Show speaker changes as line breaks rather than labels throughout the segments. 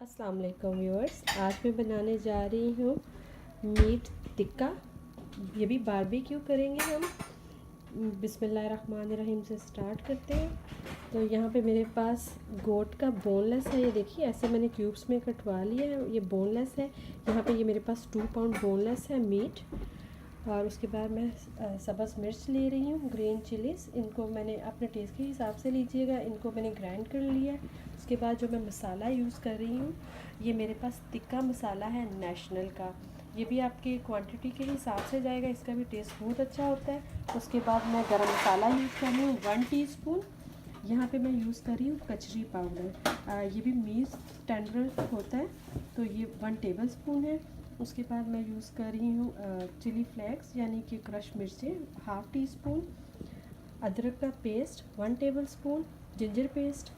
अस्सलाम वालेकुम व्यूअर्स। आज मैं बनाने जा रही हूँ मीट टिक्का। ये भी बारबेक्यू करेंगे हम। बिस्मिल्लाहिर्रहमानिर्रहीम से स्टार्ट करते हैं। तो यहाँ पे मेरे पास गोट का बोनलेस है। ये देखिए ऐसे मैंने क्यूब्स में कटवा लिया है। ये बोनलेस है। यहाँ पे ये मेरे पास 2 पाउंड बोनलेस है मीट। और उसके बाद मैं सब्ज़ मिर्च ले रही हूँ, ग्रीन चिलीज़। इनको मैंने अपने टेस्ट के हिसाब से लीजिएगा। इनको मैंने ग्राइंड कर लिया है। उसके बाद जो मैं मसाला यूज़ कर रही हूँ, ये मेरे पास टिक्का मसाला है नेशनल का। ये भी आपके क्वांटिटी के हिसाब से जाएगा। इसका भी टेस्ट बहुत अच्छा होता है। उसके बाद मैं गरम मसाला यूज़ कर रही हूँ 1 टीस्पून। यहाँ पे मैं यूज़ कर रही हूँ कचरी पाउडर। ये भी मीट टेंडर होता है, तो ये 1 टेबल स्पून है। उसके बाद मैं यूज़ कर रही हूँ चिली फ्लेक्स यानी कि क्रश मिर्चें 1/2 टीस्पून। अदरक का paste 1 table spoon. Ginger paste,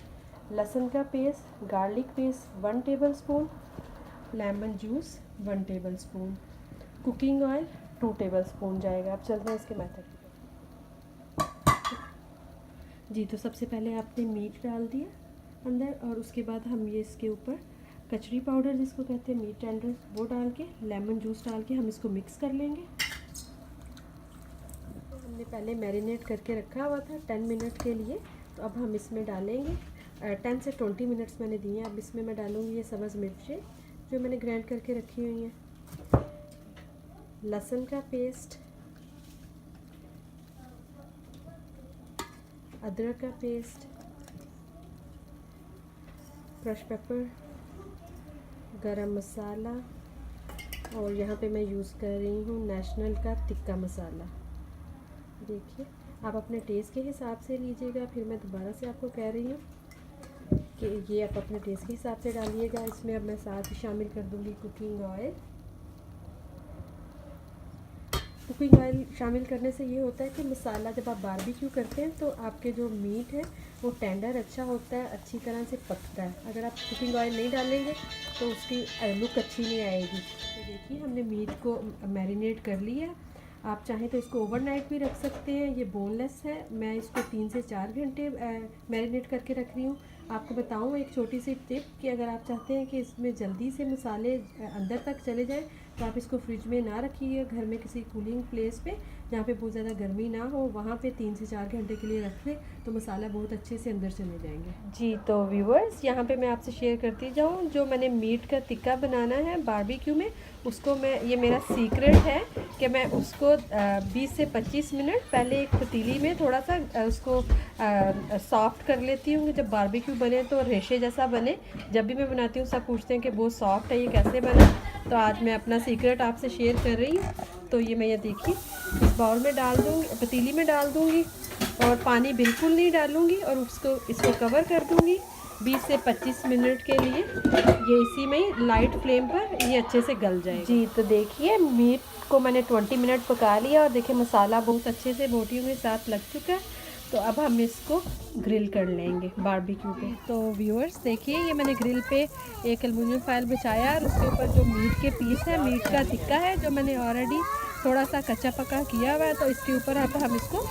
लहसुन का paste, garlic paste 1 table spoon. Lemon juice 1 table spoon. Cooking oil 2 table spoon जाएगा। अब चलते हैं इसके मेथड जी। तो सबसे पहले आपने मीट डाल दिया अंदर, और उसके बाद हम ये इसके ऊपर कचरी पाउडर जिसको कहते हैं मीट टेंडर, वो डाल के लेमन जूस डाल के हम इसको मिक्स कर लेंगे। तो हमने पहले मैरिनेट करके रखा हुआ था 10 मिनट के लिए। तो अब हम इसमें डालेंगे 10 से 20 मिनट्स मैंने दिए हैं। अब इसमें मैं डालूँगी ये सब्ज़ मिर्चें जो मैंने ग्राइंड करके रखी हुई हैं, लहसुन का पेस्ट, अदरक का पेस्ट, क्रश पेपर, गरम मसाला, और यहाँ पे मैं यूज़ कर रही हूँ नेशनल का टिक्का मसाला। देखिए आप अपने टेस्ट के हिसाब से लीजिएगा। फिर मैं दोबारा से आपको कह रही हूँ कि ये आप अपने टेस्ट के हिसाब से डालिएगा। इसमें अब मैं साथ ही शामिल कर दूँगी कुकिंग ऑयल। कुकिंग ऑयल शामिल करने से ये होता है कि मसाला जब आप बारबेक्यू करते हैं तो आपके जो मीट है वो टेंडर अच्छा होता है, अच्छी तरह से पकता है। अगर आप कुकिंग ऑयल नहीं डालेंगे तो उसकी लुक अच्छी नहीं आएगी। तो देखिए हमने मीट को मैरिनेट कर लिया। आप चाहें तो इसको ओवरनाइट भी रख सकते हैं। ये बोनलेस है। मैं इसको 3 से 4 घंटे मैरिनेट करके रख रही हूँ। आपको बताऊँ एक छोटी सी टिप कि अगर आप चाहते हैं कि इसमें जल्दी से मसाले अंदर तक चले जाए तो आप इसको फ्रिज में ना रखिए। घर में किसी कूलिंग प्लेस पे जहाँ पे बहुत ज़्यादा गर्मी ना हो, वहाँ पे 3 से 4 घंटे के लिए रख लें तो मसाला बहुत अच्छे से अंदर चले जाएंगे जी। तो व्यूअर्स यहाँ पे मैं आपसे शेयर करती जाऊँ जो मैंने मीट का टिक्का बनाना है बारबेक्यू में, उसको मैं, ये मेरा सीक्रेट है कि मैं उसको 20 से 25 मिनट पहले एक पतीली में थोड़ा सा उसको सॉफ्ट कर लेती हूँ। जब बारबेक्यू बने तो रेशे जैसा बने। जब भी मैं बनाती हूँ सब पूछते हैं कि बहुत सॉफ्ट है, ये कैसे बना। तो आज मैं अपना सीक्रेट आपसे शेयर कर रही हूँ। तो ये मैं, ये देखिए इस बाउल में डाल दूँगी, पतीली में डाल दूँगी, और पानी बिल्कुल नहीं डालूँगी, और इसको कवर कर दूँगी 20 से 25 मिनट के लिए। ये इसी में लाइट फ्लेम पर ये अच्छे से गल जाए जी। तो देखिए मीट को मैंने 20 मिनट पका लिया, और देखिए मसाला बहुत अच्छे से बोटियों के साथ लग चुका है। तो अब हम इसको ग्रिल कर लेंगे बारबेक्यू पे। तो व्यूअर्स देखिए ये मैंने ग्रिल पे एक एल्युमिनियम फाइल बिछाया, और उसके ऊपर जो मीट के पीस है, मीट का टिक्का है जो मैंने ऑलरेडी थोड़ा सा कच्चा पका किया हुआ है, तो इसके ऊपर अब हम इसको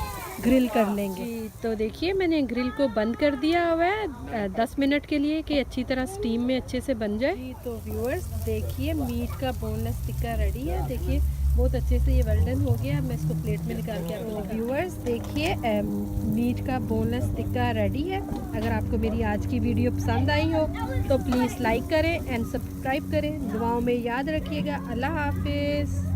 ग्रिल कर लेंगे। तो देखिए मैंने ग्रिल को बंद कर दिया हुआ है 10 मिनट के लिए कि अच्छी तरह स्टीम में अच्छे से बन जाए। तो व्यूअर्स देखिए मीट का बोनलेस टिक्का रेडी है। देखिए बहुत अच्छे से ये वेल डन हो गया। मैं इसको प्लेट में निकाल के आपको व्यूअर्स देखिए मीट का बोनलेस टिक्का रेडी है। अगर आपको मेरी आज की वीडियो पसंद आई हो तो प्लीज़ लाइक करें एंड सब्सक्राइब करें। दुआओं में याद रखिएगा। अल्लाह हाफिज़।